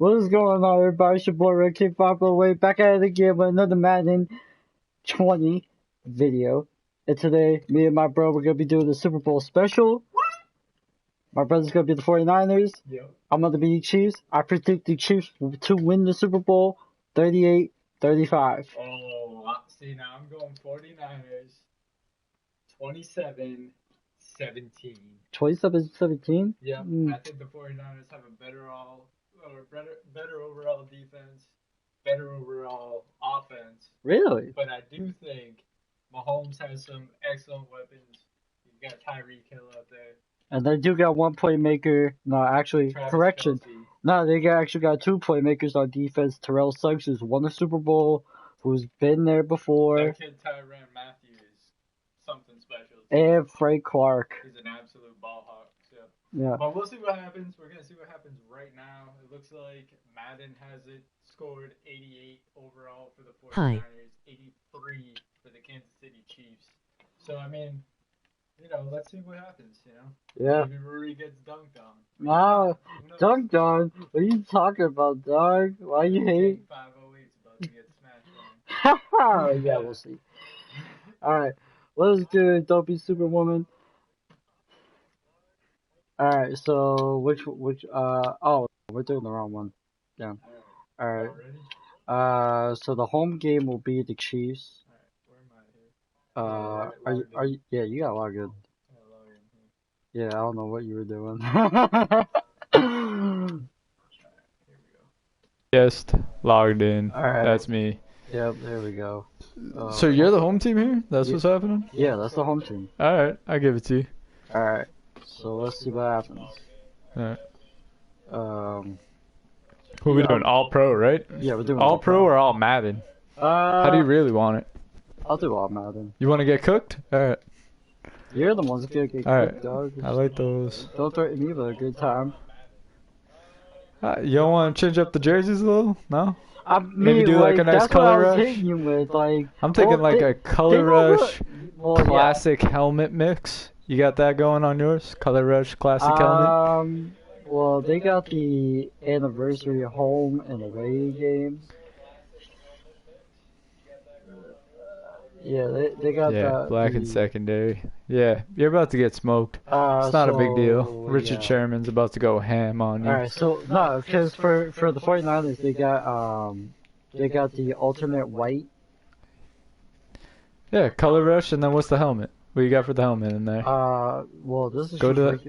What is going on, everybody? It's your boy Red Kid 508 back at it again with another Madden 20 video. And today, me and my bro, we're gonna be doing the Super Bowl special. My brother's gonna be the 49ers. Yep. I'm gonna be the Chiefs. I predict the Chiefs to win the Super Bowl 38-35. Oh, see, now I'm going 49ers 27-17. 27-17? Yep. I think the 49ers have a better overall defense, better overall offense. Really? But I do think Mahomes has some excellent weapons. You've got Tyreek Hill out there. And they do got one playmaker. No, actually, Travis correction. Kelce. No, they actually got two playmakers on defense. Terrell Suggs, who's won the Super Bowl, who's been there before. That kid Tyrann Matthew is something special. And Frank Clark. He's an absolute ball hawk. So. Yeah. But we'll see what happens. We're going to see what happens right now. It looks like Madden has it scored 88 overall for the 49ers, 83 for the Kansas City Chiefs. So, I mean, you know, let's see what happens, you know? Yeah. Maybe Rory gets dunked on. No, dunked on? What are you talking about, dog? Why you hate? 508's about to get smashed on. Yeah, we'll see. Alright, let's do it. Don't be Superwoman. Alright, so oh, we're doing the wrong one. Yeah. Alright. So the home game will be the Chiefs. Alright, where am I here? Are you, yeah, you got logged in. Yeah, I don't know what you were doing. Just logged in. Alright. That's me. Yep, there we go. So you're the home team here? That's what's happening? Yeah, that's the home team. Alright, I give it to you. Alright, so let's see what happens. Alright. Who we doing? All pro, right? Yeah, we're doing all pro or all Madden? How do you really want it? I'll do all Madden. You want to get cooked? Alright. You're the ones that get cooked, Alright. dog. I like those. Don't threaten me, but a good time. You don't want to change up the jerseys a little? No? I mean, Maybe do like a nice that's color what I was rush? hitting you with, like, I'm thinking like a color rush, well, classic helmet mix. You got that going on yours? Color rush, classic helmet? Well, they got the anniversary home and away games. Yeah, they got black and secondary. Yeah, you're about to get smoked. It's not a big deal. Richard Sherman's about to go ham on you. Alright, so no, because for the 49ers they got the alternate white. Yeah, color rush, and then what's the helmet? What you got for the helmet in there? Well, this is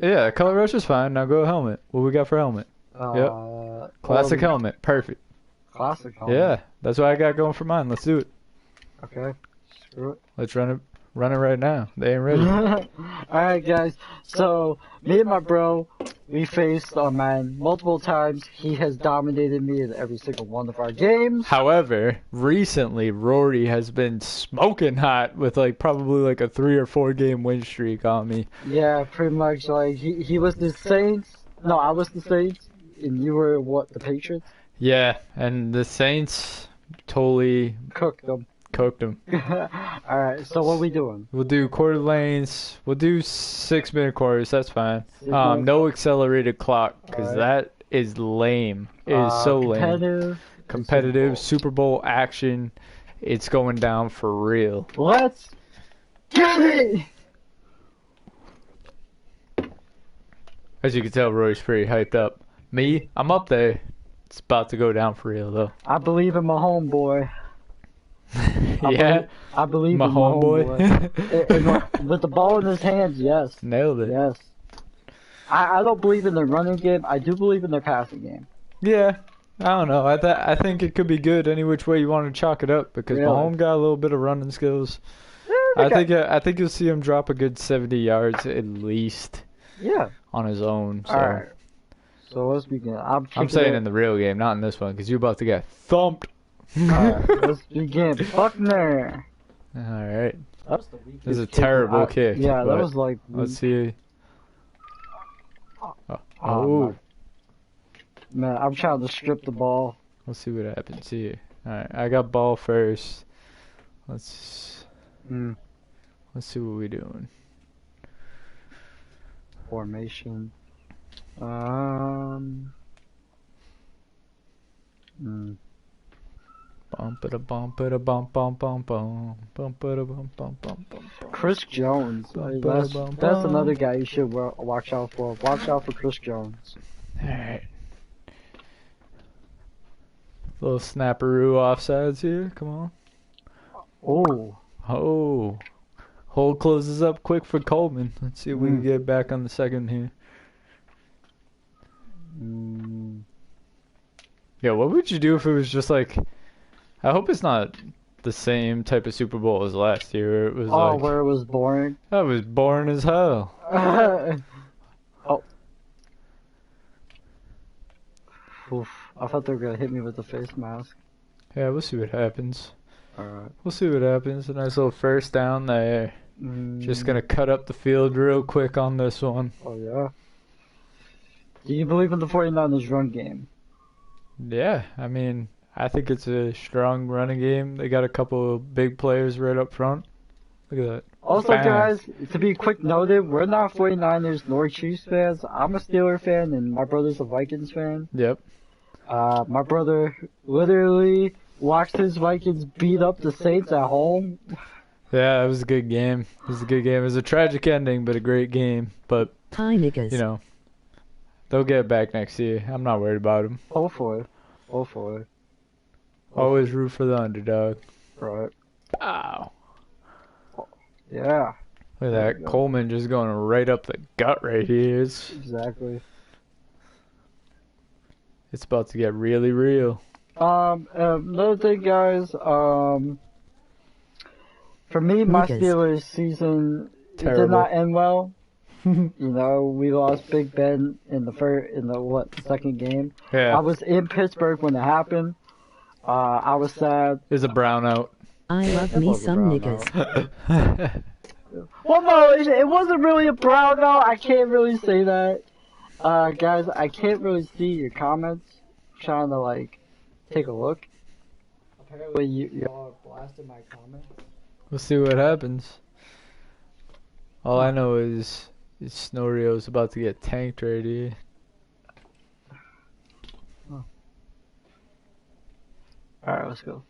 yeah, color rush is fine. Now go helmet. What we got for helmet? Yep, classic helmet, perfect. Classic helmet. Yeah, that's what I got going for mine. Let's do it. Okay. Screw it. Let's run it right now. They ain't ready. Alright guys, so me and my bro, we faced our man multiple times. He has dominated me in every single one of our games. However, recently Rory has been smoking hot with like probably like a 3 or 4 game win streak on me. Yeah, pretty much. Like he was the Saints. No, I was the Saints, and you were what, the Patriots? Yeah, and the Saints totally cooked them. Alright, so what are we doing? We'll do quarter lanes. We'll do 6-minute quarters. That's fine. No accelerated clock, because that is lame. It is so lame. Competitive Super Bowl action. It's going down for real. Let's get it! As you can tell, Roy's pretty hyped up. Me, I'm up there. It's about to go down for real, though. I believe in my homeboy. I believe my in homeboy. With the ball in his hands, yes. Nailed it. Yes. I don't believe in their running game. I do believe in their passing game. Yeah. I don't know. I think it could be good any which way you want to chalk it up, because Mahomes got a little bit of running skills. I think you'll see him drop a good 70 yards at least. Yeah. On his own. So. All right. So let's begin. I'm saying in the real game, not in this one, because you're about to get thumped. Alright, let's begin. Buckner. Alright. That's the weakest. This is a terrible kick. Yeah, that was like. Let's see. Oh. Man, I'm trying to strip the ball. Let's see what happens here. Alright, I got ball first. Let's see what we're doing. Formation. Mm. Chris Jones. That's another guy you should watch out for. Watch out for Chris Jones. Alright. Little snapperoo offsides here. Come on. Oh. Oh. Hole closes up quick for Coleman. Let's see if we can get back on the second here. Yeah, what would you do if it was just like... I hope it's not the same type of Super Bowl as last year. It was where it was boring? That was boring as hell. Oh. Oof. I thought they were going to hit me with the face mask. Yeah, we'll see what happens. Alright. We'll see what happens. A nice little first down there. Just gonna cut up the field real quick on this one. Oh, yeah? Do you believe in the 49ers run game? Yeah, I mean, I think it's a strong running game. They got a couple of big players right up front. Look at that. Also, guys, to be quick noted, we're not 49ers nor Chiefs fans. I'm a Steelers fan, and my brother's a Vikings fan. Yep. My brother literally watched his Vikings beat up the Saints at home. Yeah, it was a good game. It was a good game. It was a tragic ending, but a great game. But, you know, they'll get it back next year. I'm not worried about them. Hopefully. Always root for the underdog. Right. Wow. Yeah. Look at that. Coleman just going right up the gut right here. Exactly. It's about to get really real. Another thing, guys, for me, my Steelers season did not end well. You know, we lost Big Ben in the second game. Yeah. I was in Pittsburgh when it happened. I was sad. It was a brownout. I love me some niggas. Well, no, it wasn't really a brownout. I can't really say that. Guys, I can't really see your comments. I'm trying to, like, take a look. Apparently, y'all blasted my comments. We'll see what happens. All I know is Snorio's about to get tanked right here. Oh. Alright, let's go.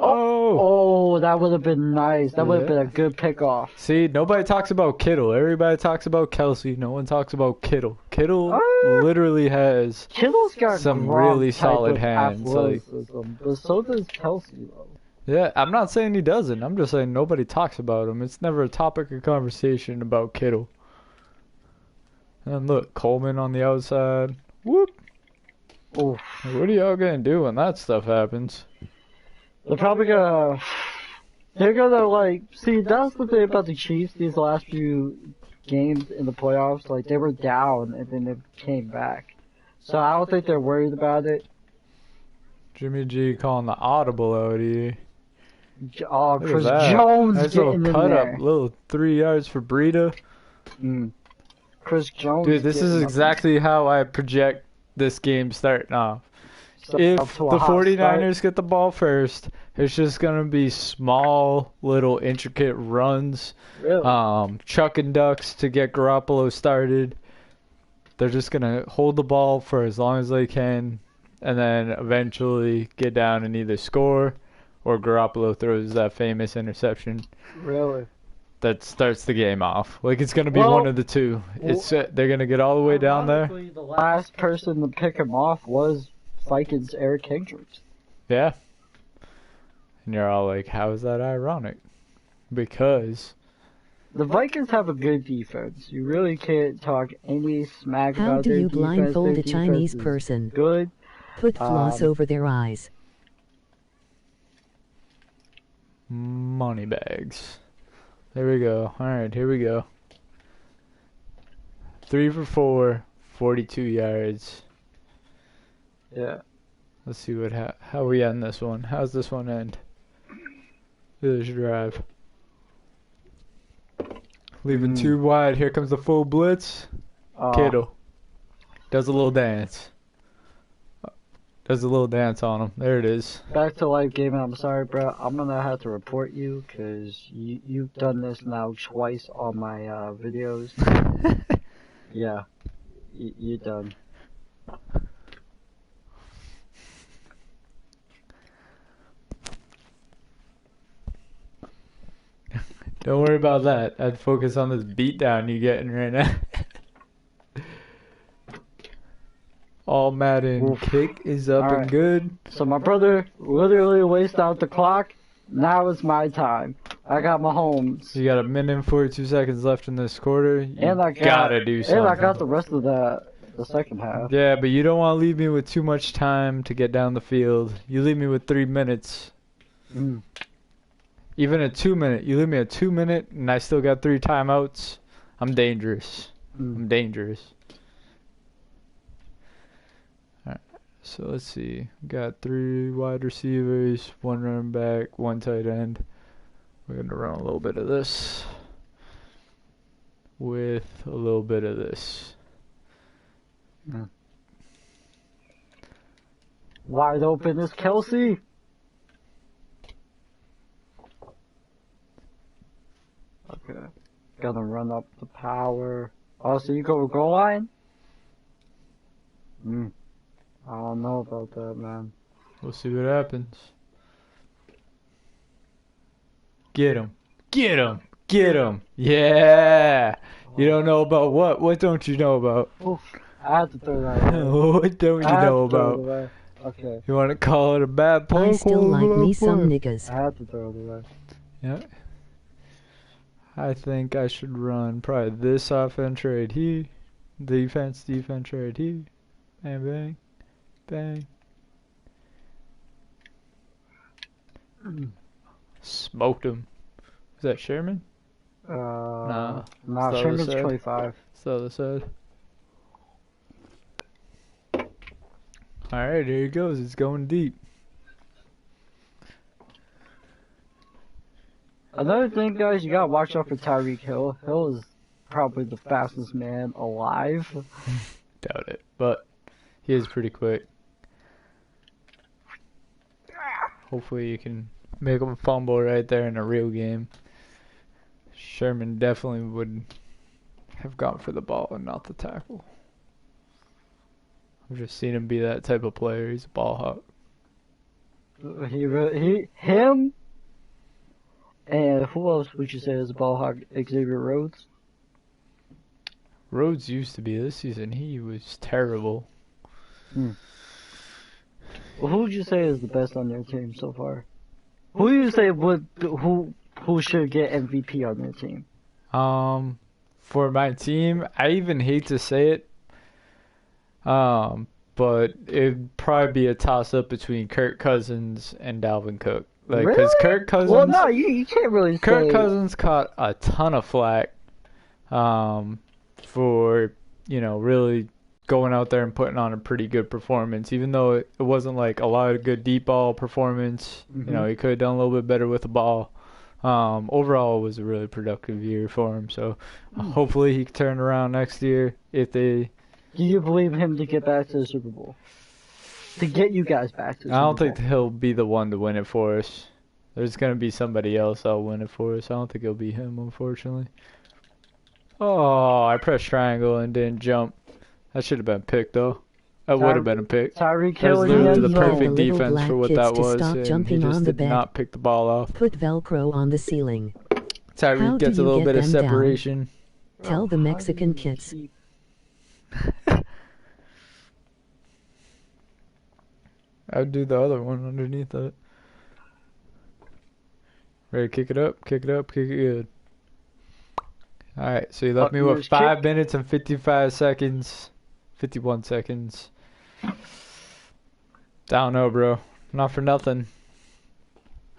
Oh, that would have been nice. That would have been a good pickoff. See, nobody talks about Kittle. Everybody talks about Kelsey. No one talks about Kittle. Kittle literally has Kittle's got some really solid hands. Like, but so does Kelsey, though. Yeah, I'm not saying he doesn't. I'm just saying nobody talks about him. It's never a topic of conversation about Kittle. And look, Coleman on the outside. Whoop. Oof. What are y'all gonna do when that stuff happens? They're probably gonna... They're gonna, like... See, that's the thing about the Chiefs these last few games in the playoffs. Like, they were down, and then they came back. So I don't think they're worried about it. Jimmy G calling the audible out here. Oh, Chris Jones nice getting little cut in there. up, little 3 yards for Breida. Chris Jones. Dude, this is exactly how I project this game starting off. If the 49ers get the ball first, it's just going to be small, little intricate runs. Really? Chuck and ducks to get Garoppolo started. They're just going to hold the ball for as long as they can, and then eventually get down and either score or Garoppolo throws that famous interception. Really? That starts the game off. Like, it's going to be one of the two. They're going to get all the way down there. The last person to pick him off was Vikings Eric Hendricks. Yeah. And you're all like, how is that ironic? Because the Vikings have a good defense. You really can't talk any smack How about do their you defense. blindfold Their a Chinese defense is person? Good. Put floss over their eyes. money bags. There we go. Alright, here we go. 3 for 4, 42 yards. Yeah. Let's see how we end this one. How's this one end? This drive. Leaving 2 wide. Here comes the full blitz. Kittle. Does a little dance. Does a little dance on him. There it is. Back to life gaming. I'm sorry, bro. I'm gonna have to report you because you've done this now twice on my videos. Yeah. You done. Don't worry about that. I'd focus on this beatdown you're getting right now. All Madden kick is up and good. So my brother literally wasted out the clock. Now it's my time. I got Mahomes. You got a minute and 42 seconds left in this quarter. And I gotta do something. And I got the rest of the second half. Yeah, but you don't want to leave me with too much time to get down the field. You leave me with 3 minutes. Even a 2 minute. You leave me a 2 minute and I still got 3 timeouts. I'm dangerous. I'm dangerous. Alright, so let's see. Got 3 wide receivers, 1 running back, 1 tight end. We're going to run a little bit of this with a little bit of this. Wide open is Kelsey. Okay. Gonna run up the power. Oh, so you go goal line? I don't know about that, man. We'll see what happens. Get him. Get him. Get him. Yeah. You don't know about what? What don't you know about? Oof. I had to throw that away. What don't you know about? Okay. You want to call it a bad poke? I still like me some niggas. I had to throw it away. Yeah. I think I should run probably this offense right here. Defense right here. Bang, bang. Bang. Smoked him. Was that Sherman? Nah. Nah, Sherman's 25. So the side. Alright, here he goes. It's going deep. Another thing, guys, you gotta watch out for Tyreek Hill. Hill is probably the fastest man alive. Doubt it, but he is pretty quick. Hopefully you can make him fumble right there in a real game. Sherman definitely would have gone for the ball and not the tackle. I've just seen him be that type of player. He's a ball hawk. Him, and who else would you say is a ball hawk? Xavier Rhodes? Rhodes used to be. This season he was terrible. Well, who would you say is the best on your team so far? Who do you say who should get MVP on your team? For my team, I even hate to say it, but it'd probably be a toss-up between Kirk Cousins and Dalvin Cook. Like, really? Because Kirk Cousins... Well, no, you can't really Kirk say... Cousins caught a ton of flack for, really going out there and putting on a pretty good performance. Even though it wasn't, like, a lot of good deep ball performance. He could have done a little bit better with the ball. Overall, it was a really productive year for him. So, hopefully he can turn around next year if they... Do you believe him to get back to the Super Bowl? To get you guys back to the Super Bowl? I don't think he'll be the one to win it for us. There's going to be somebody else that'll win it for us. I don't think it'll be him, unfortunately. Oh, I pressed triangle and didn't jump. That should have been picked, though. That would have been a pick. Tyreek Hill That was literally the perfect the defense for what that was. Stop And jumping he just on the did bed. not pick the ball off. Put Velcro on the ceiling. Tyreek gets a little bit of separation. Tell the Mexican kids. I'd do the other one underneath that. Ready to kick it up, kick it up, kick it good. Alright, so you left me with 5 minutes and 55 seconds. 51 seconds. Don't know, bro. Not for nothing.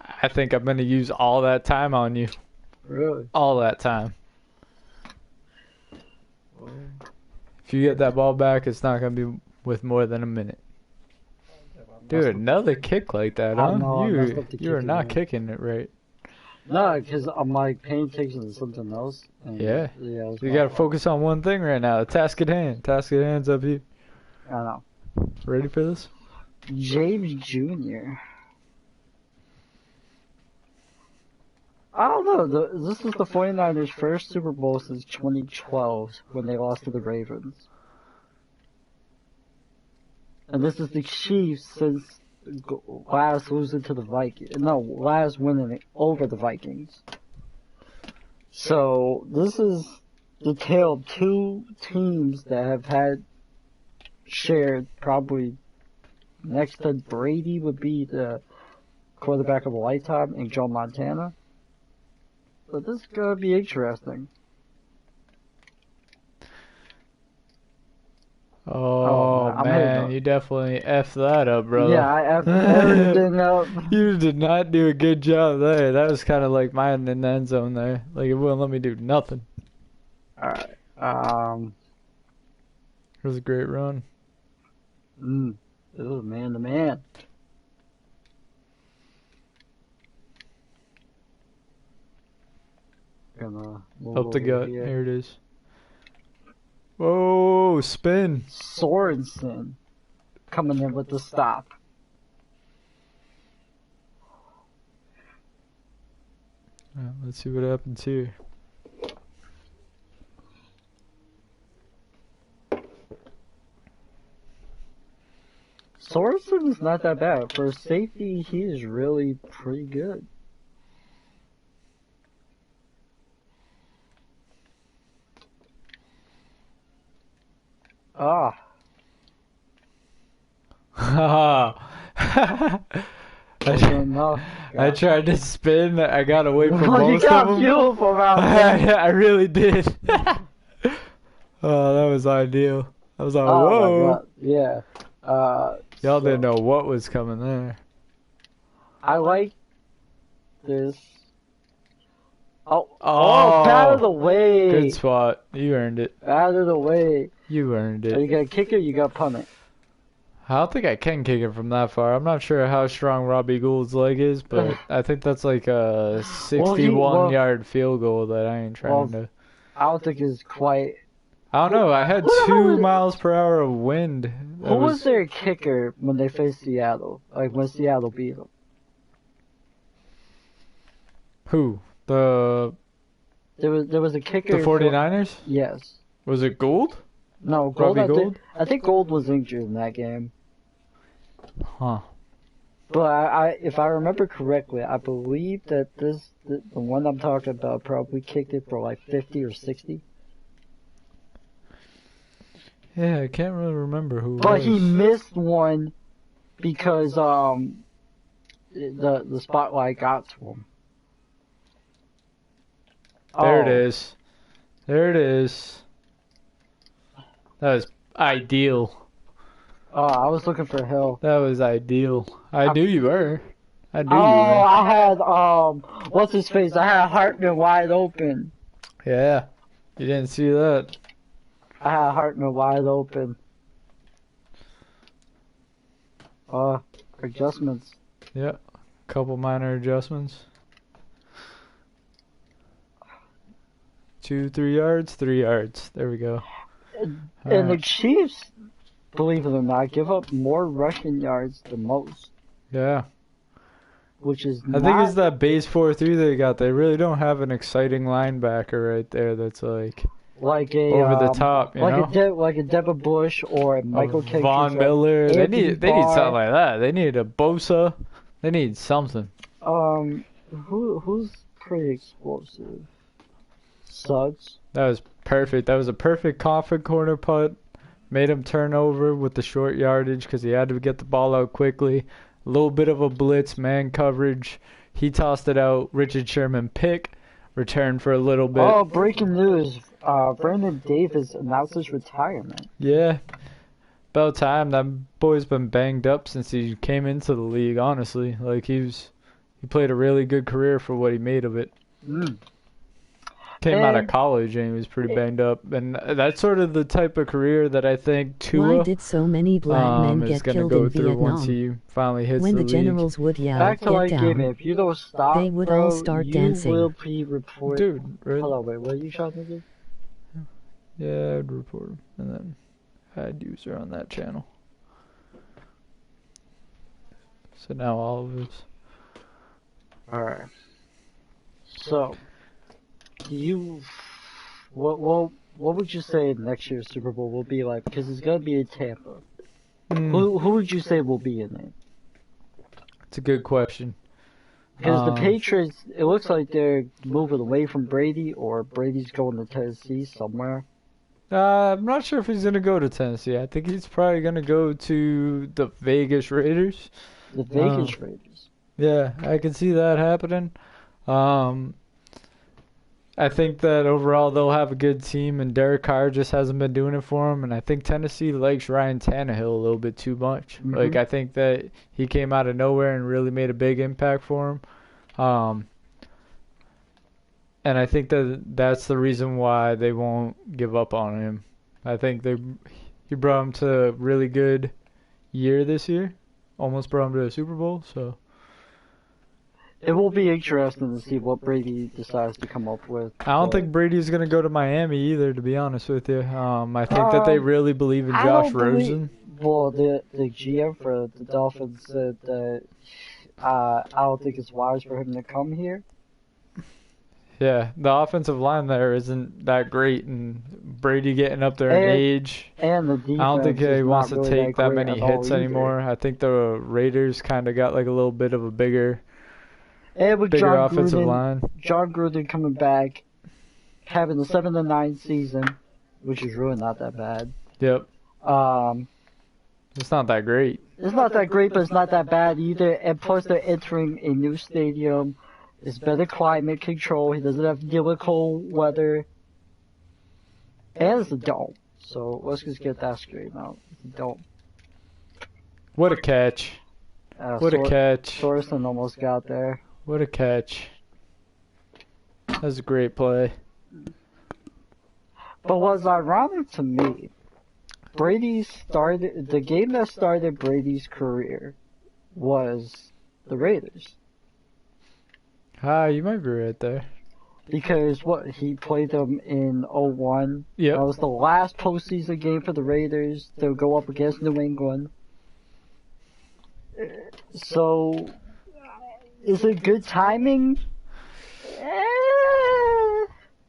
I think I'm going to use all that time on you. Really? All that time. If you get that ball back, it's not going to be with more than a minute. Dude, another kick like that, huh? You are not kicking it right. No, because I'm like paying attention to something else. Yeah. You gotta focus on one thing right now. Task at hand. Task at hand's up here. I know. Ready for this? James Jr. I don't know. This is the 49ers' first Super Bowl since 2012 when they lost to the Ravens. And this is the Chiefs since last losing to the Vikings. No, last winning over the Vikings. So this is the tale of two teams that have had shared probably next to Brady would be the quarterback of a lifetime and Joe Montana. But this is gonna be interesting. Oh man, you definitely effed that up, brother. Yeah, I effed everything up. You did not do a good job there. That was kind of like mine in the end zone there. Like it wouldn't let me do nothing. Alright, It was a great run. It was man to man. Gonna move Up the over gut. here. Here it is. Whoa, spin. Sorensen coming in with the stop. Let's see what happens here. Sorensen is not that bad. For safety, he is really pretty good. Ah. I tried to spin. I got away from both you got of them. beautiful out there. I really did. Oh, that was ideal. I was like, oh whoa. My God. Yeah. Y'all didn't know what was coming there. I like this. Oh, out of the way. Good spot. You earned it. Out of the way. You earned it. Are you gonna kick it or you gotta punt it? I don't think I can kick it from that far. I'm not sure how strong Robbie Gould's leg is, but I think that's like a 61-yard field goal that I ain't trying to. I don't think it's quite. I don't know. I had 2 miles per hour of wind. Who was their kicker when they faced Seattle? Like when Seattle beat them? Who? There was a kicker. The 49ers? Yes. Was it Gould? No, Gould. Robbie Gould? I think Gould was injured in that game. Huh. But if I remember correctly, I believe that the one I'm talking about probably kicked it for like 50 or 60. Yeah, I can't really remember who. But he missed one because the spotlight got to him. There it is. There it is. That was ideal. Oh, I was looking for Hill. That was ideal. I knew you were. I knew you were. I had what's his face? I had Hartman wide open. Yeah, you didn't see that. I had Hartman wide open. Adjustments. Yeah, couple minor adjustments. 2, 3 yards, 3 yards. There we go. And the Chiefs, believe it or not, give up more rushing yards than most. Yeah. Which is I think it's that base 4-3 they got. They really don't have an exciting linebacker right there that's like a over the top, you know? Like a Deborah Bush or a Michael King. Von Miller. They need something like that. They need a Bosa. They need something. Who's pretty explosive? Suggs. That was perfect. That was a perfect coffin corner punt. Made him turn over with the short yardage because he had to get the ball out quickly. A little bit of a blitz, man coverage. He tossed it out. Richard Sherman pick. Returned for a little bit. Oh, breaking news. Brandon Davis announces retirement. Yeah. About time. That boy's been banged up since he came into the league, honestly. Like, he played a really good career for what he made of it. Came out of college and he was pretty banged up, and that's sort of the type of career that I think Tua Why did so many black men get killed in Vietnam? Once he finally hits when the the generals would yell, "Get down!" If you don't stop, they would all start dancing. You will be reported. Dude, really? Hold on, wait, what are you trying to do? Yeah, I'd report him, and then add user on that channel. So now all of us. All right. So. What would you say next year's Super Bowl will be like? Because it's gonna be in Tampa. Who would you say will be in it? It's a good question. Because the Patriots, it looks like they're moving away from Brady, or Brady's going to Tennessee somewhere. I'm not sure if he's going to go to Tennessee. I think he's probably going to go to the Vegas Raiders. The Vegas Raiders. Yeah, I can see that happening. I think that overall they'll have a good team, and Derek Carr just hasn't been doing it for him. And I think Tennessee likes Ryan Tannehill a little bit too much. Mm-hmm. Like, I think that he came out of nowhere and really made a big impact for him. And I think that that's the reason why they won't give up on him. I think he brought him to a really good year this year. Almost brought him to a Super Bowl, so. It will be interesting to see what Brady decides to come up with. I don't think Brady's going to go to Miami either, to be honest with you. I think that they really believe in Josh Rosen. Well, the GM for the Dolphins said that I don't think it's wise for him to come here. Yeah, the offensive line there isn't that great, and Brady getting up there in age. And the defense, I don't think he wants to take that many hits anymore. Either. I think the Raiders kind of got like a little bit of a bigger offensive line. John Gruden coming back, having a 7-9 season, which is really not that bad. Yep. It's not that great. It's not that great, but it's not that bad either. And plus, they're entering a new stadium. It's better climate control. He doesn't have to deal with cold weather. And it's a dome. So let's just get that straight out. It's a dome. What a catch. What a catch. Thorson almost got there. What a catch. That was a great play. But what's ironic to me, the game that started Brady's career was the Raiders. You might be right there. Because he played them in 2001. Yep. That was the last postseason game for the Raiders. They'll go up against New England. So, is it good timing?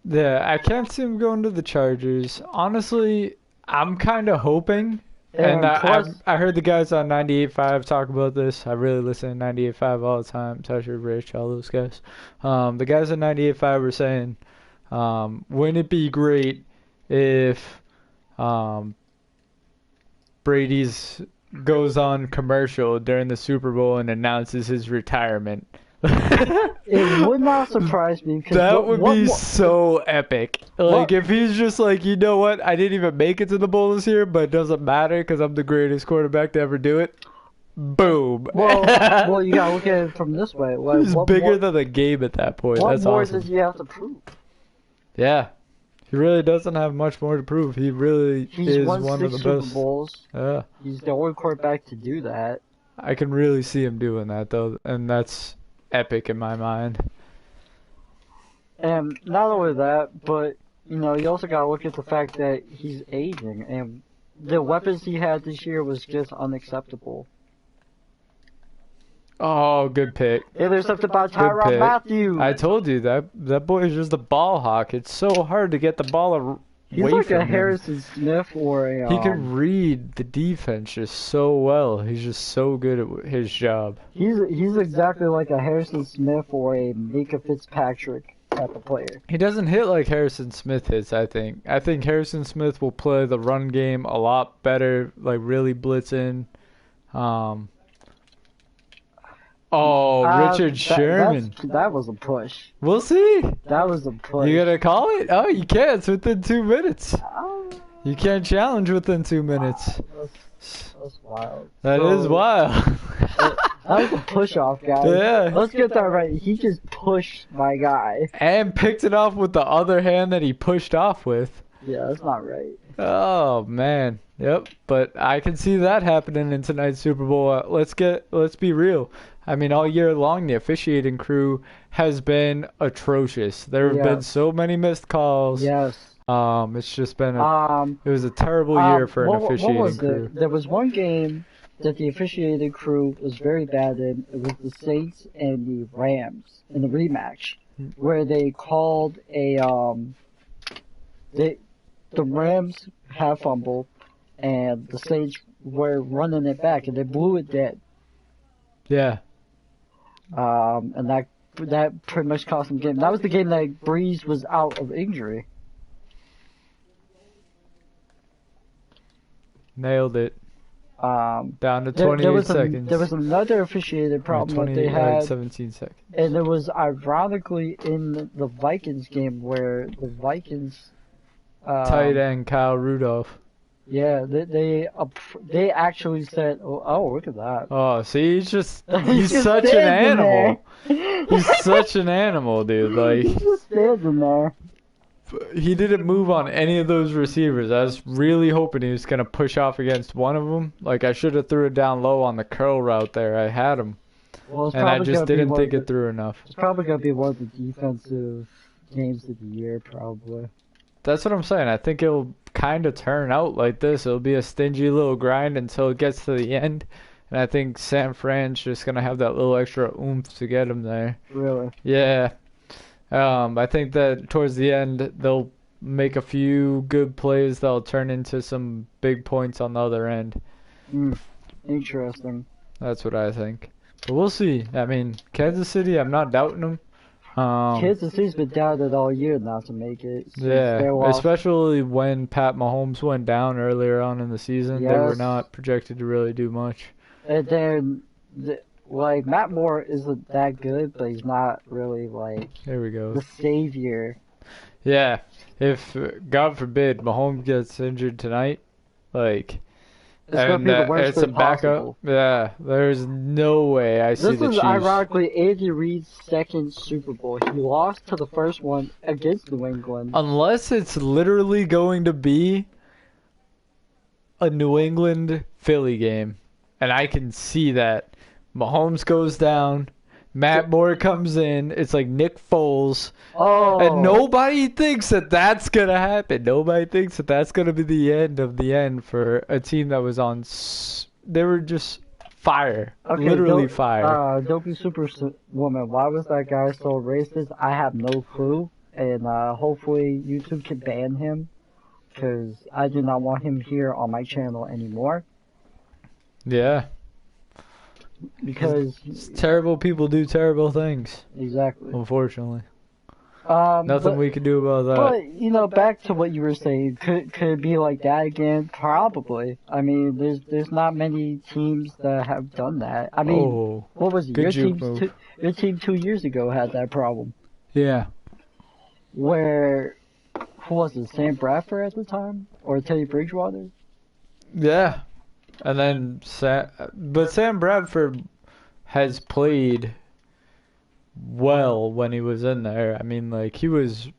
Yeah, I can't see him going to the Chargers. Honestly, I'm kind of hoping. And I heard the guys on 98.5 talk about this. I really listen to 98.5 all the time. Tasha, Rich, all those guys. The guys on 98.5 were saying, wouldn't it be great if Brady's goes on commercial during the Super Bowl and announces his retirement? It would not surprise me. That would be so epic. Like, if he's just like, you know what, I didn't even make it to the bowl this year, but it doesn't matter because I'm the greatest quarterback to ever do it. Boom. Well, you gotta look at it from this way. Like, he's bigger than the game at that point. That's more awesome. does he have to prove? Yeah. He really doesn't have much more to prove. He really is one of the best. Super Bowls. Yeah. He's the only quarterback to do that. I can really see him doing that, though, and that's epic in my mind. And not only that, but you also gotta look at the fact that he's aging, and the weapons he had this year was just unacceptable. Oh, good pick. Yeah, there's something about Tyrann Mathieu. I told you that boy is just a ball hawk. It's so hard to get the ball away. He's like a Harrison Smith or a. He can read the defense just so well. He's just so good at his job. He's exactly like a Harrison Smith or a Micah Fitzpatrick type of player. He doesn't hit like Harrison Smith hits, I think. I think Harrison Smith will play the run game a lot better, like really blitzing. Richard Sherman. That was a push. We'll see. That was a push. You gonna call it? Oh, you can't. It's within 2 minutes. You can't challenge within 2 minutes. That's wild. That is wild. That was a push-off, guys. Yeah. Let's get that right. He just pushed my guy. And picked it off with the other hand that he pushed off with. Yeah, that's not right. Oh, man. Yep. But I can see that happening in tonight's Super Bowl. Let's be real. I mean, all year long, the officiating crew has been atrocious. There have been so many missed calls. Yes. It's just been it was a terrible year for an officiating crew. There was one game that the officiating crew was very bad in. It was the Saints and the Rams in the rematch, where they called the Rams had fumbled, and the Saints were running it back, and they blew it dead. Yeah. And that pretty much cost them the game. That was the game that Breeze was out of injury. Nailed it. Down to 28 seconds. There was another officiated problem that they had. 17 seconds. And it was ironically in the Vikings game where the Vikings tight end Kyle Rudolph. Yeah, they actually said, "Oh, look at that." Oh, see, he's such an animal. He's such an animal, dude. Like, he's just standing there. He didn't move on any of those receivers. I was really hoping he was gonna push off against one of them. Like, I should have threw it down low on the curl route there. I had him, and I just didn't think it through enough. It's probably gonna be one of the defensive games of the year, probably. That's what I'm saying. I think it'll kind of turn out like this. It'll be a stingy little grind until it gets to the end. And I think San Fran's just going to have that little extra oomph to get him there. Really? Yeah. I think that towards the end, they'll make a few good plays that'll turn into some big points on the other end. Interesting. That's what I think. But we'll see. I mean, Kansas City, I'm not doubting them. Kansas City's been doubted all year not to make it. Yeah, especially when Pat Mahomes went down earlier on in the season. Yes. They were not projected to really do much. And then, like, Matt Moore isn't that good, but he's not really, like, there we go, the savior. Yeah, if, God forbid, Mahomes gets injured tonight, like... It's going to be the worst thing possible. Yeah, there's no way I see the Chiefs. This is ironically Andy Reid's second Super Bowl. He lost to the first one against New England. Unless it's literally going to be a New England-Philly game. And I can see that. Mahomes goes down. Matt Moore comes in. It's like Nick Foles. Oh. And nobody thinks that that's going to happen. Nobody thinks that that's going to be the end of the end for a team that was on... They were just fire. Okay, literally fire. Don't be Superwoman. Why was that guy so racist? I have no clue. And hopefully YouTube can ban him. Because I do not want him here on my channel anymore. Yeah. Because terrible people do terrible things. Exactly. Unfortunately. Nothing we can do about that. But, you know, back to what you were saying, could it be like that again? Probably. I mean, there's not many teams that have done that. I mean, what was it? Your team 2 years ago had that problem. Yeah. Where, who was it, Sam Bradford at the time? Or Teddy Bridgewater? Yeah. And then, Sam Bradford has played well when he was in there. I mean, like, he was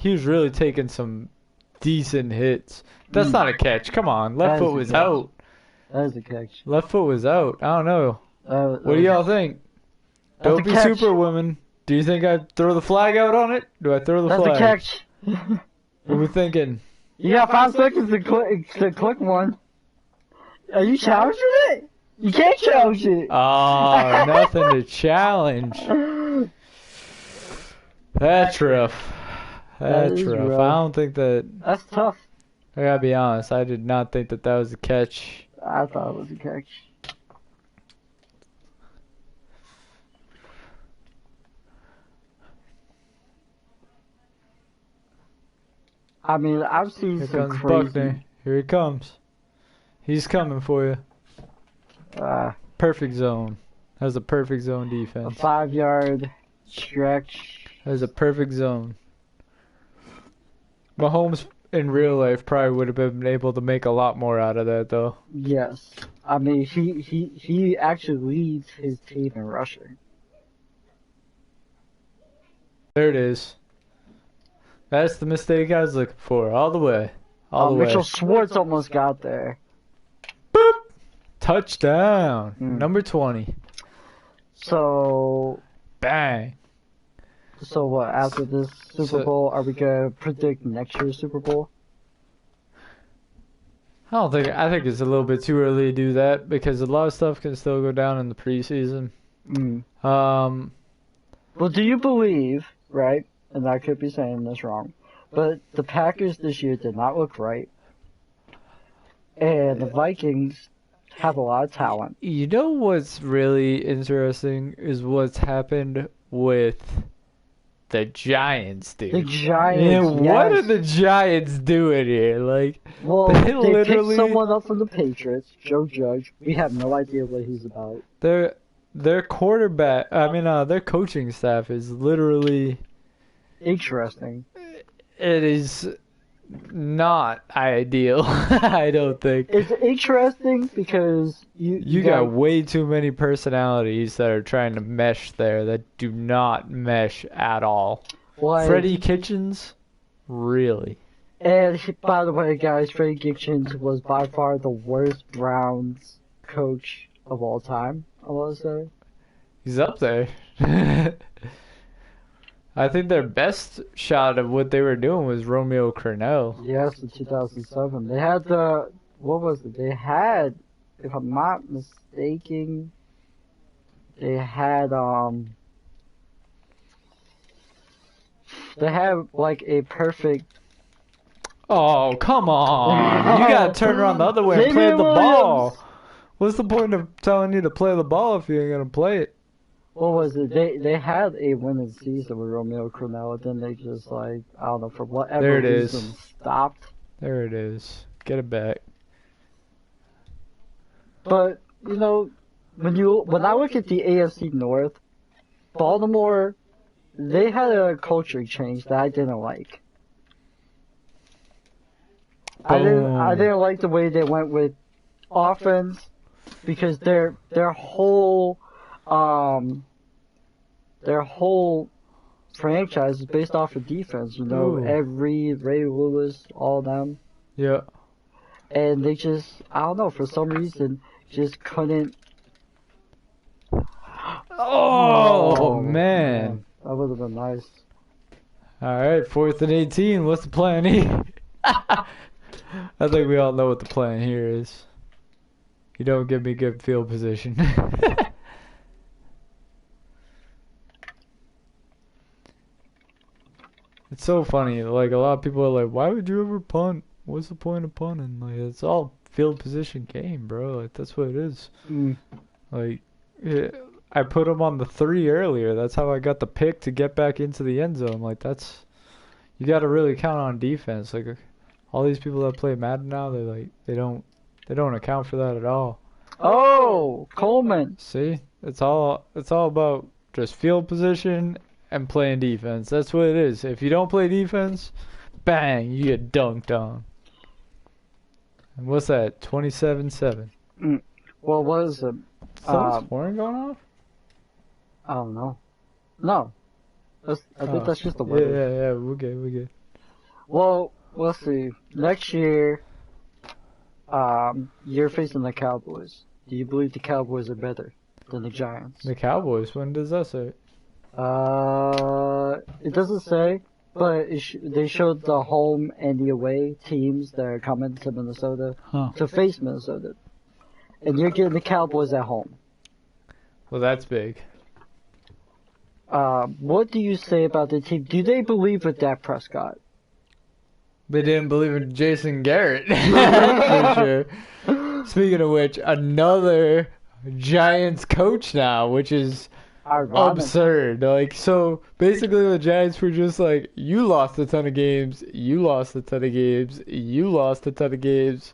really taking some decent hits. That's not a catch. Come on, left foot was out. That is a catch. Left foot was out. I don't know. What do y'all think? Don't be Superwoman. Do you think I'd throw the flag out on it? Do I throw the flag? That's a catch. What are we thinking? You got 5 seconds to click one. Are you challenging it? You can't challenge it. Oh, nothing to challenge. That's rough. That's rough. I don't think that... That's tough. I gotta be honest. I did not think that was a catch. I thought it was a catch. I mean, I've seen some crazy... Buckner. Here he comes. He's coming for you. Perfect zone. That was a perfect zone defense. A 5-yard stretch. That was a perfect zone. Mahomes in real life probably would have been able to make a lot more out of that, though. Yes. I mean, he actually leads his team in rushing. There it is. That's the mistake I was looking for. All the way. All the way. Mitchell Schwartz almost got there. Boop! Touchdown. Number 20. So... Bang. So what, after this Super Bowl, are we going to predict next year's Super Bowl? I think it's a little bit too early to do that because a lot of stuff can still go down in the preseason. Well, do you believe, right, and I could be saying this wrong, but the Packers this year did not look right, and the Vikings have a lot of talent. You know what's really interesting is what's happened with the Giants, dude. The Giants, yeah, what yes. are the Giants doing here? Like, Well, they picked someone up from the Patriots, Joe Judge. We have no idea what he's about. Their quarterback, their coaching staff is literally interesting. It is not ideal, I don't think. It's interesting because you got way too many personalities that are trying to mesh there that do not mesh at all. Freddie Kitchens, really. And by the way, guys, Freddie Kitchens was by far the worst Browns coach of all time, I want to say. He's up there. I think their best shot of what they were doing was Romeo Crennel. Yes, in 2007. They had what was it? They had, if I'm not mistaken, they had like a perfect. Oh, come on. You gotta turn around the other way and play the ball. What's the point of telling you to play the ball if you ain't gonna play it? What was it? They had a winning season with Romeo Crennel, then they just I don't know, for whatever reason stopped. There it is. Get it back. But when I look at the AFC North, Baltimore, they had a culture change that I didn't like. I didn't like the way they went with offense because their whole franchise is based off of defense. Ed Reed, Ray Lewis, all of them. Yeah. And they just, I don't know, for some reason, just couldn't. Oh man. That would have been nice. Alright, 4th and 18. What's the plan here? I think we all know what the plan here is. You don't give me good field position. It's so funny. Like, a lot of people are like, why would you ever punt? What's the point of punting? Like, it's all field position game, bro. Like, that's what it is. Like, I put him on the 3 earlier. That's how I got the pick to get back into the end zone. Like, you got to really count on defense. Like, all these people that play Madden now, they don't account for that at all. Oh, Coleman. See, it's all about just field position and playing defense. That's what it is. If you don't play defense, bang, you get dunked on. And what's that? 27-7. Well, what is it? Something's scoring going off? I don't know. No. I think that's just the weather. Yeah, we're good. Well, we'll see. Next year, you're facing the Cowboys. Do you believe the Cowboys are better than the Giants? The Cowboys? When does that say? It doesn't say, but they showed the home and the away teams that are coming to Minnesota to face Minnesota. And you're getting the Cowboys at home. Well, that's big. What do you say about the team? Do they believe with Dak Prescott? They didn't believe in Jason Garrett. For sure. Speaking of which, another Giants coach now, which is absurd. Like, so basically the Giants were just like, you lost a ton of games, you lost a ton of games, you lost a ton of games.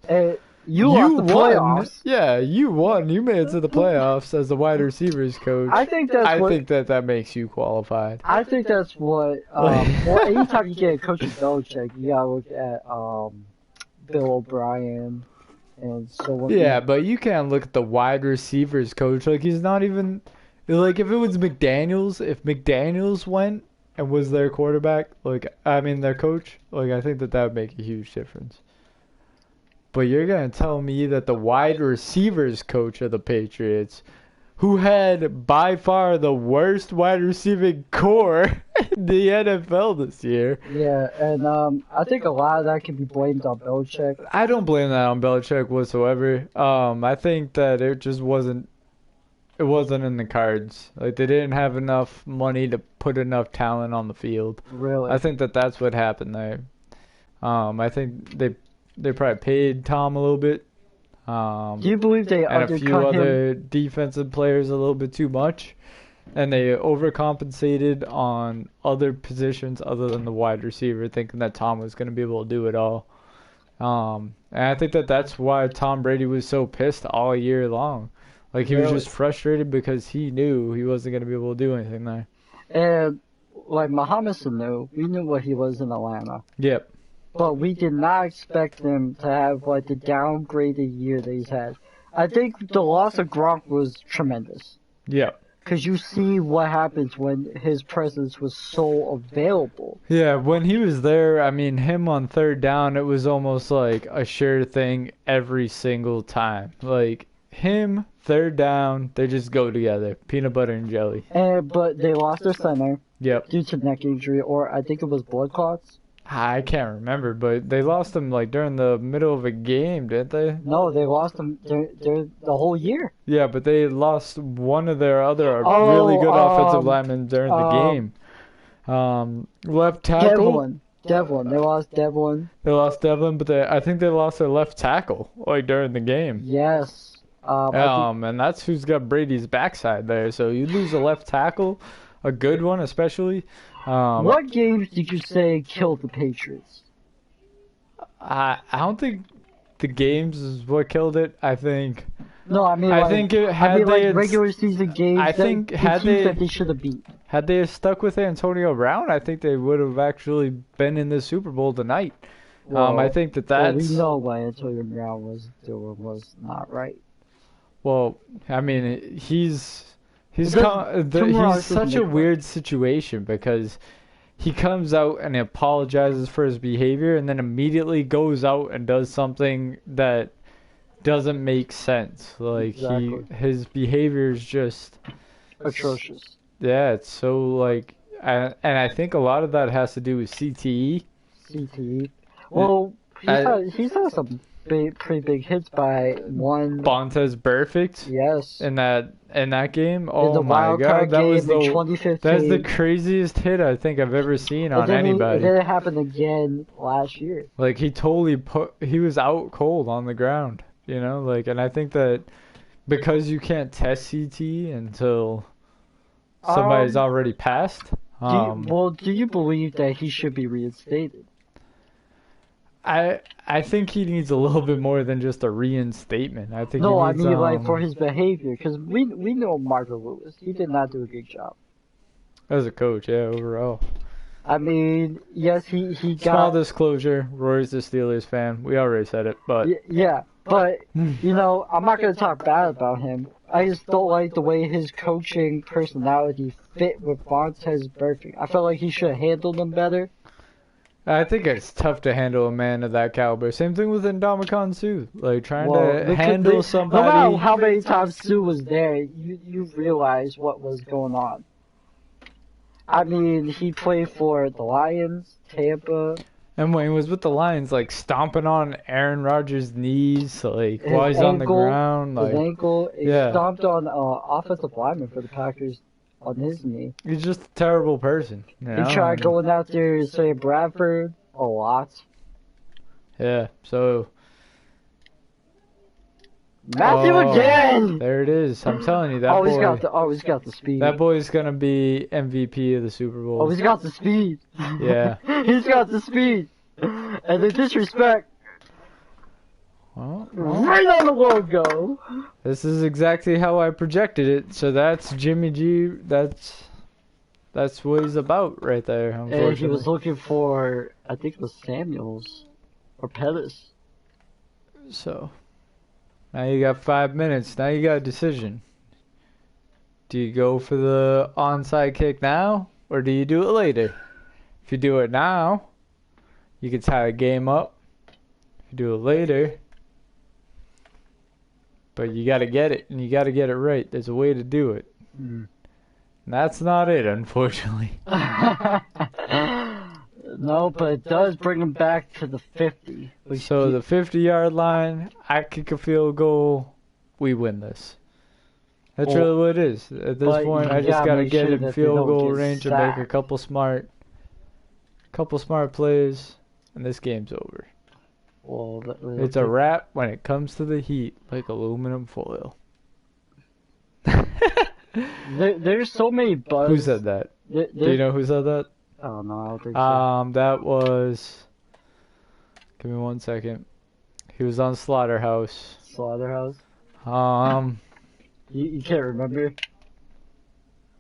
You lost the playoffs. Yeah, you won. You made it to the playoffs as the wide receivers coach. I think that makes you qualified. I think that's what. Well, anytime you get a coach of Belichick, you gotta look at Bill O'Brien and so on. Yeah, but you can't look at the wide receivers coach. Like, he's not even. Like, if it was McDaniels, if McDaniels went and was their quarterback, their coach, I think that would make a huge difference. But you're going to tell me that the wide receivers coach of the Patriots, who had by far the worst wide receiving core in the NFL this year. Yeah, and I think a lot of that can be blamed on Belichick. I don't blame that on Belichick whatsoever. I think that it just wasn't in the cards. Like, they didn't have enough money to put enough talent on the field. Really? I think that's what happened there. I think they probably paid Tom a little bit. Do you believe they and undercut a few him? other defensive players a little bit too much, and they overcompensated on other positions other than the wide receiver, thinking that Tom was going to be able to do it all. And I think that that's why Tom Brady was so pissed all year long. Like, he was just frustrated because he knew he wasn't going to be able to do anything there. And, like Muhammad Sanu, we knew what he was in Atlanta. Yep. But we did not expect him to have, like, the downgraded year that he's had. I think the loss of Gronk was tremendous. Yep. Because you see what happens when his presence was so available. Yeah, when he was there, I mean, him on third down, it was almost like a sure thing every single time. Like, him, third down, they just go together. Peanut butter and jelly. But they lost their center. Yep. Due to neck injury, or I think it was blood clots. I can't remember, but they lost him like during the middle of a game, didn't they? No, they lost him the whole year. Yeah, but they lost one of their other really good offensive linemen during the game. Left tackle. Devlin. They lost Devlin. They lost Devlin, but I think they lost their left tackle like during the game. Yes. And that's who's got Brady's backside there. So you lose a left tackle, a good one especially. What games did you say killed the Patriots? I don't think the games is what killed it. I think. No, I mean, regular season games. I think that they should have beat. Had they stuck with Antonio Brown, I think they would have actually been in the Super Bowl tonight. Well, I think that's. Well, we know why Antonio Brown was not right. Well, I mean, he's such a weird situation because he comes out and apologizes for his behavior and then immediately goes out and does something that doesn't make sense. Like, his behavior is just atrocious. Yeah, it's so like, and I think a lot of that has to do with CTE. CTE. Well, he's had some pretty big hits by one. Bontes Perfect. Yes. In that game. Oh my God, that was the 2015. That's the craziest hit I think I've ever seen on anybody. Then it happened again last year. Like, he was out cold on the ground, you know, like, and I think that because you can't test CTE until somebody's already passed. Do you believe that he should be reinstated? I think he needs a little bit more than just a reinstatement. I think. No, I mean like for his behavior, because we know Marco Lewis. He did not do a good job as a coach. Yeah, overall. I mean, yes, he got. Small disclosure: Rory's a Steelers fan. We already said it, but yeah, but you know, I'm not gonna talk bad about him. I just don't like the way his coaching personality fit with Bontes Perfect. I felt like he should have handled him better. I think it's tough to handle a man of that caliber. Same thing with Ndamukong Suh. Like, trying to handle somebody. No matter how many times Suh was there, you realize what was going on. I mean, he played for the Lions, Tampa. And when he was with the Lions, like, stomping on Aaron Rodgers' knees, like, while he's on the ground. Like, his ankle. He stomped on offensive lineman for the Packers on his knee. He's just a terrible person. You know? He tried going out there and saying Bradford a lot. Yeah, so... Matthew again! There it is. I'm telling you, that he's got the speed. That boy's going to be MVP of the Super Bowl. Oh, he's got the speed. Yeah. He's got the speed. And the disrespect. Well, right on the logo. This is exactly how I projected it. So that's Jimmy G. That's what he's about right there. And he was looking for, I think it was Samuels or Pettis. So now you got 5 minutes. Now you got a decision. Do you go for the onside kick now, or do you do it later? If you do it now, you can tie the game up. If you do it later. But you got to get it, and you got to get it right. There's a way to do it. And that's not it, unfortunately. No, but it does bring him back to the 50. So the 50-yard line, I kick a field goal, we win this. That's really what it is. At this point, I just got to get in field goal range and make a couple smart plays, and this game's over. Well, It's a wrap when it comes to the heat, like aluminum foil. There's so many buzz. Who said that? Do you know who said that? Oh no, I don't think so. That was. Give me 1 second. He was on Slaughterhouse. Slaughterhouse. You can't remember?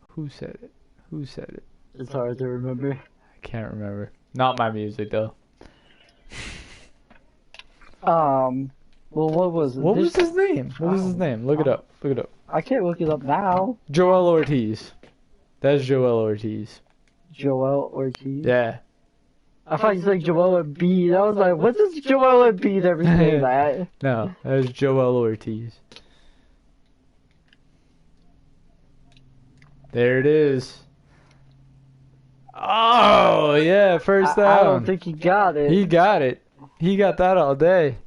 Who said it? Who said it? It's hard to remember. I can't remember. Not my music though. Well, what was it? What was his name? What was his name? Look it up. Look it up. I can't look it up now. Joel Ortiz. That's Joel Ortiz. Joel Ortiz? Yeah. I thought you said Joel Embiid. I was like, what does Joel Embiid ever say that? No, that's Joel Ortiz. There it is. Oh, yeah, first down. I don't think he got it. He got it. He got that all day.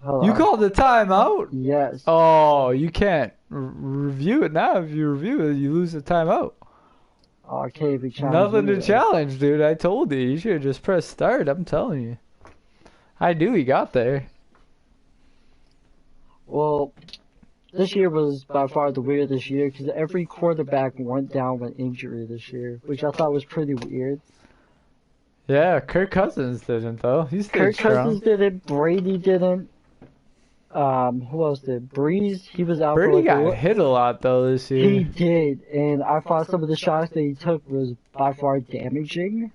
You called the timeout? Yes. Oh, you can't review it now. If you review it, you lose the timeout. Oh, I can't even challenge. Nothing to challenge, dude. I told you. You should have just pressed start. I'm telling you. I knew he got there. Well, this year was by far the weirdest year because every quarterback went down with injury this year, which I thought was pretty weird. Yeah, Kirk Cousins didn't, though. He stayed strong. Cousins didn't. Brady didn't. Who else did? Breeze, he was out. Brady got hit a lot, though, this year. He did, and I thought some of the shots that he took was by far damaging.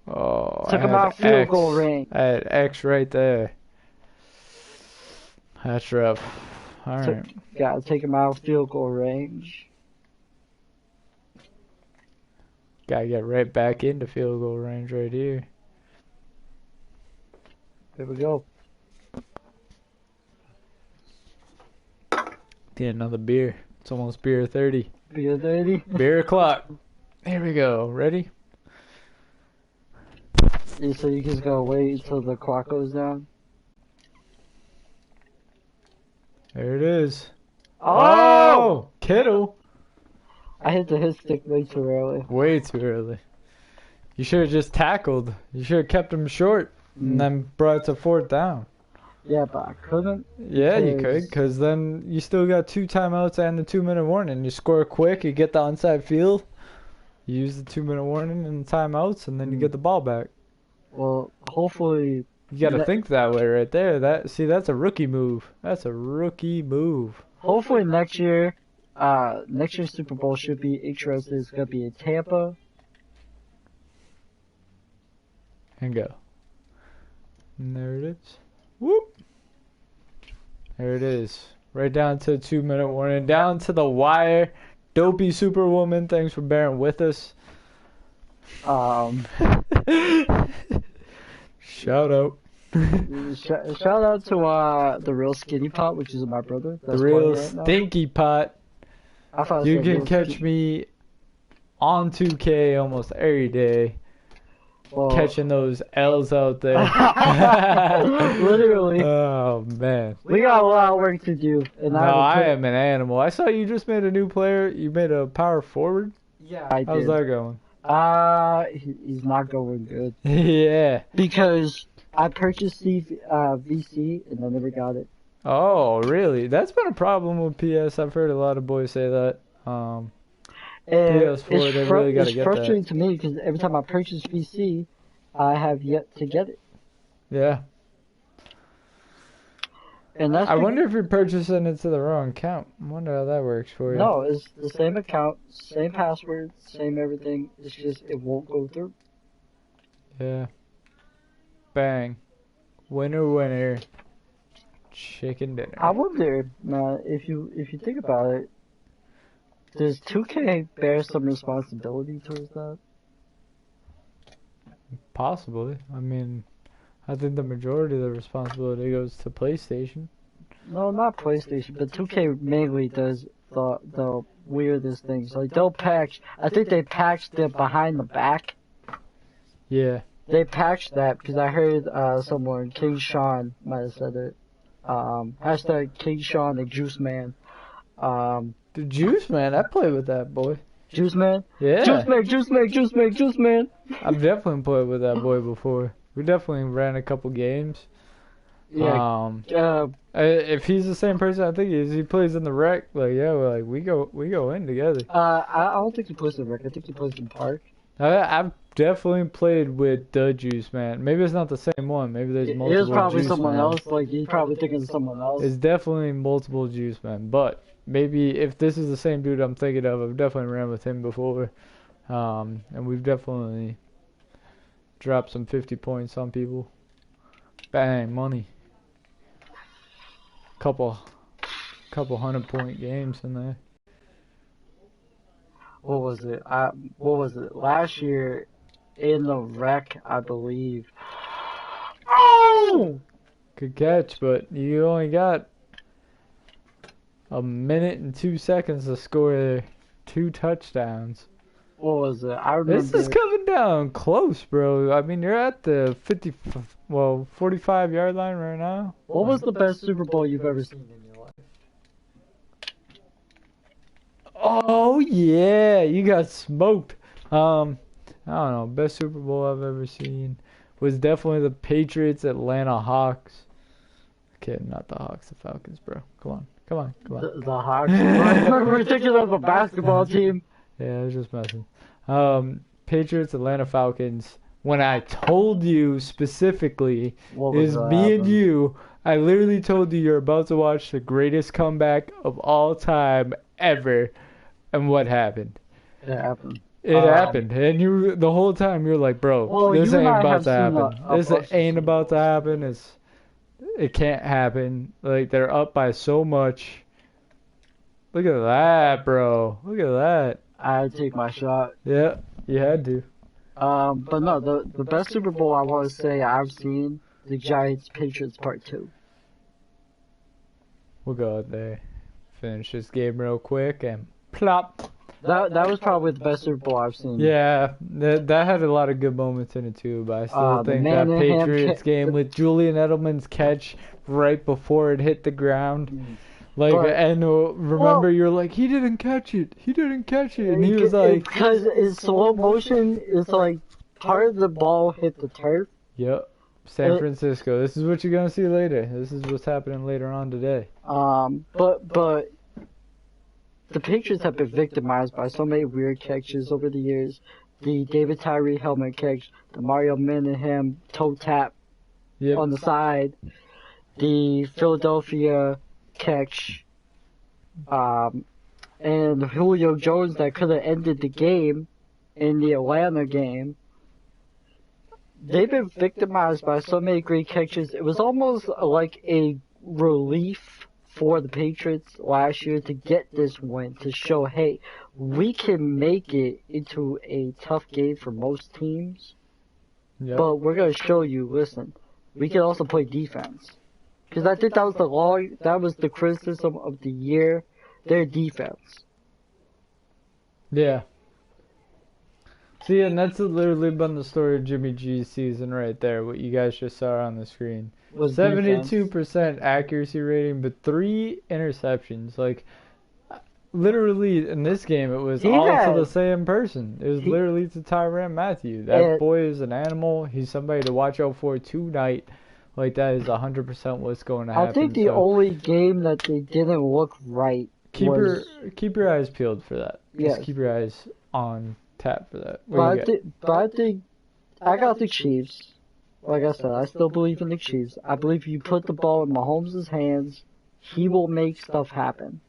Oh, took him out field goal range. I had X right there. That's rough. All right. Gotta take him out field goal range. Gotta get right back into field goal range right here. There we go. Get another beer. It's almost beer 30. Beer 30? Beer o'clock. Here we go. Ready? So you just gotta wait until the clock goes down? There it is. Oh! Kittle. I hit the hit stick way too early. Way too early. You should have just tackled. You should have kept him short and then brought it to fourth down. Yeah, but I couldn't. Yeah, you could, because then you still got 2 timeouts and the 2-minute warning. You score quick, you get the onside field, you use the 2-minute warning and the timeouts, and then you get the ball back. Well, hopefully... You got to think that way right there. That's a rookie move. That's a rookie move. Hopefully next year's Super Bowl should be interesting. It's going to be in Tampa. And go. And there it is. Whoop. There it is. Right down to 2-minute warning. Down to the wire. Dopey Superwoman, thanks for bearing with us. Shout out. Shout out to the real skinny pot, which is my brother. That's the real stinky pot. You can catch me on 2K almost every day. Well, catching those L's out there. Literally. Oh, man. We got a lot of work to do. And I am an animal. I saw you just made a new player. You made a power forward? Yeah, I did. How's that going? He's not going good. Yeah. Because I purchased the VC and I never got it. Oh, really? That's been a problem with PS. I've heard a lot of boys say that. PS4, they really got to get that. It's frustrating to me because every time I purchase VC, I have yet to get it. Yeah. And that's I wonder if you're purchasing it to the wrong account. I wonder how that works for you. No, it's the same account, same password, same everything. It's just it won't go through. Yeah. Bang. Winner, winner. Chicken dinner. I wonder, if you think about it, does 2K bear some responsibility towards that? Possibly. I mean, I think the majority of the responsibility goes to PlayStation. No, not PlayStation, but 2K mainly does the weirdest things. Like they'll patch. I think they patched the behind the back. Yeah. They patched that because I heard someone, King Sean, might have said it. Hashtag King Sean, the Juice Man. The Juice Man, I play with that boy. Juice Man? Yeah. Juice Man. I've definitely played with that boy before. We definitely ran a couple games. Yeah. If he's the same person I think he is, he plays in the rec. Like, yeah, we go in together. I don't think he plays in the rec. I think he plays in park. I've definitely played with the Juice Man. Maybe it's not the same one. Maybe there's multiple. It was probably Juice someone Man. else. Like, he's probably thinking of someone else. It's definitely multiple Juice Man. But maybe if this is the same dude I'm thinking of, I've definitely ran with him before. And we've definitely dropped some 50 points on people. Bang, money. Couple 100-point games in there. What was it? Last year in the rec, I believe. Oh! Good catch, but you only got a minute and 2 seconds to score 2 touchdowns. What was it? I remember. This is coming down close, bro. I mean, you're at the 45-yard line right now. What was the best Super Bowl you've ever seen in your life? Oh yeah, you got smoked. I don't know. Best Super Bowl I've ever seen was definitely the Patriots Atlanta Hawks. Okay, not the Hawks, the Falcons, bro. Come on. The Hawks. We're thinking of a basketball team. Yeah, I was just messing. Patriots Atlanta Falcons. When I told you specifically, is me and you. I literally told you you're about to watch the greatest comeback of all time ever. And what happened? It happened. It happened. And you, the whole time, you're like, bro, this ain't about to happen. This ain't about to happen. It can't happen. Like, they're up by so much. Look at that, bro. Look at that. I had to take my shot. Yeah, you had to. But no, the best Super Bowl I want to say I've seen, the Giants-Patriots Part 2. We'll go out there. Finish this game real quick and plop. That was probably the best Super Bowl I've seen. Yeah, that had a lot of good moments in it too, but I still think that Patriots game with Julian Edelman's catch right before it hit the ground. Like, remember, you're like, he didn't catch it, and he was like... Because in slow motion, it's like, part of the ball hit the turf. Yep. San Francisco. This is what you're going to see later. This is what's happening later on today. But the Patriots have been victimized by so many weird catches over the years. The David Tyree helmet catch, the Mario Manningham toe tap on the side, the Philadelphia catch, and Julio Jones that could have ended the game in the Atlanta game. They've been victimized by so many great catches. It was almost like a relief for the Patriots last year to get this win, to show, hey, we can make it into a tough game for most teams, but we're going to show you, listen, we can also play defense. Because I think that was the criticism of the year, their defense. Yeah. See, and that's literally been the story of Jimmy G's season right there, what you guys just saw on the screen. 72% accuracy rating, but 3 interceptions. Like, literally, in this game, it was all to the same person. It was literally to Tyrann Mathieu. That boy is an animal. He's somebody to watch out for tonight. Like, that is 100% what's going to happen. I think the only game that they didn't look right keep your eyes peeled for that. Just keep your eyes on tap for that. But I think I got the Chiefs. Like I said, I still believe in the Chiefs. I believe if you put the ball in Mahomes' hands, he will make stuff happen.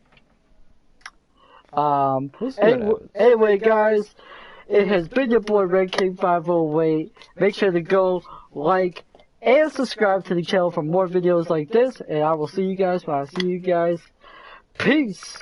Anyway, guys, it has been your boy Red King 508. Make sure to go like and subscribe to the channel for more videos like this. And I will see you guys when I see you guys. Peace.